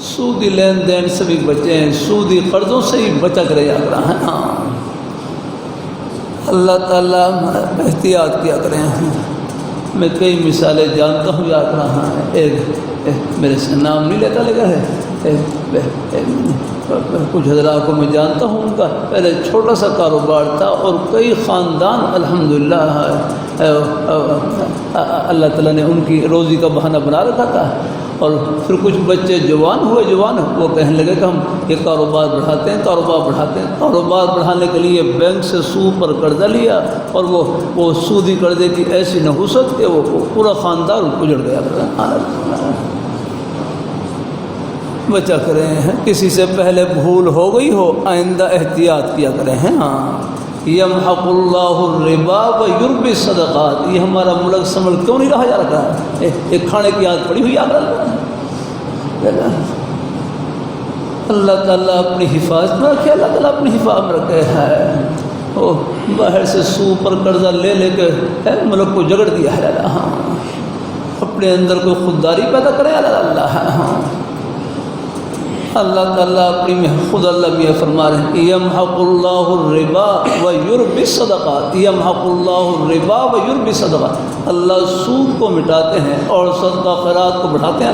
سودی لین دین سے بھی بچیں، سودی قرضوں سے ہی بچا کرے یاد رہا ہے۔ ہاں اللہ تعالیٰ احتیاط کیا کریں۔ میں کئی مثالیں جانتا ہوں، یاد رہا ہے۔ ایک میرے سے نام نہیں لیتا لگا ہے، کچھ حضرات کو میں جانتا ہوں، ان کا پہلے چھوٹا سا کاروبار تھا اور کئی خاندان الحمدللہ اللہ تعالیٰ نے ان کی روزی کا بہانہ بنا رکھا تھا۔ اور پھر کچھ بچے جوان ہوئے، وہ کہنے لگے کہ ہم یہ کاروبار بڑھاتے ہیں، کاروبار بڑھانے کے لیے بینک سے سود پر قرضہ لیا، اور وہ سودی قرضے کی ایسی نحوست کہ وہ پورا خاندان اجڑ گیا۔ بچا کریں، کسی سے پہلے بھول ہو گئی ہو آئندہ احتیاط کیا کریں۔ ہاں یمحق اللہ الربا ویربی الصدقات، یہ ہمارا ملک سنبھل کیوں نہیں رہا جا رہا ہے؟ ایک کھانے کی عادت پڑی ہوئی اللہ تعالیٰ اپنی حفاظت میں رکھے، اللہ تعالیٰ اپنی حفاظت میں رکھے ہے۔ وہ باہر سے سود پر قرضہ لے کے ملک کو جگڑ دیا ہے۔ ہاں اپنے اندر کوئی خودداری پیدا کرے اللہ۔ ہاں اللہ تعالیٰ اپنی خود اللہ بھی فرما رہے ہیں یمحق اللہ الربا ویربی الصدقات، یمحق اللہ الربا ویربی الصدقات، اللہ سود کو مٹاتے ہیں اور صدقہ خیرات کو بڑھاتے ہیں۔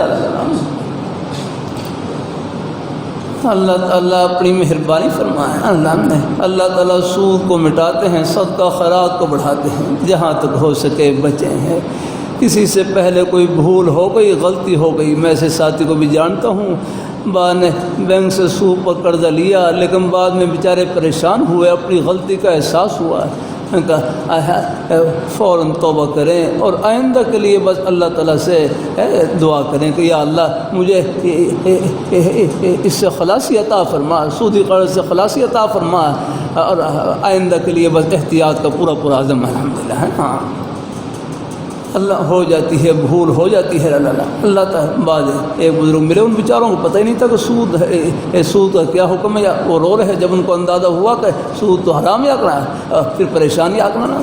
اللہ تعالیٰ اپنی مہربانی فرمائے، اللہ تعالیٰ سود کو مٹاتے ہیں، صدقہ خیرات کو بڑھاتے ہیں، جہاں تک ہو سکے بچیں ہیں۔ کسی سے پہلے کوئی بھول ہو گئی، غلطی ہو گئی، میں ایسے ساتھی کو بھی جانتا ہوں، بعد نے بینک سے سود پر قرضہ لیا، لیکن بعد میں بیچارے پریشان ہوئے، اپنی غلطی کا احساس ہوا، فوراً توبہ کریں اور آئندہ کے لیے بس اللہ تعالیٰ سے دعا کریں کہ یا اللہ مجھے اس سے خلاصی عطا فرما، سودی قرض سے خلاصی عطا فرما، اور آئندہ کے لیے بس احتیاط کا پورا عزم الحمدللہ ہے۔ ہاں اللہ ہو جاتی ہے، بھول ہو جاتی ہے۔ اللہ تعالیٰ بعد ایک بزرگ میرے، ان بیچاروں کو پتہ ہی نہیں تھا کہ سود کا کیا حکم ہے، یا وہ رو رہے جب ان کو اندازہ ہوا کہ سود تو حرام ہی آکڑا ہے، پھر پریشانی آکڑا نا۔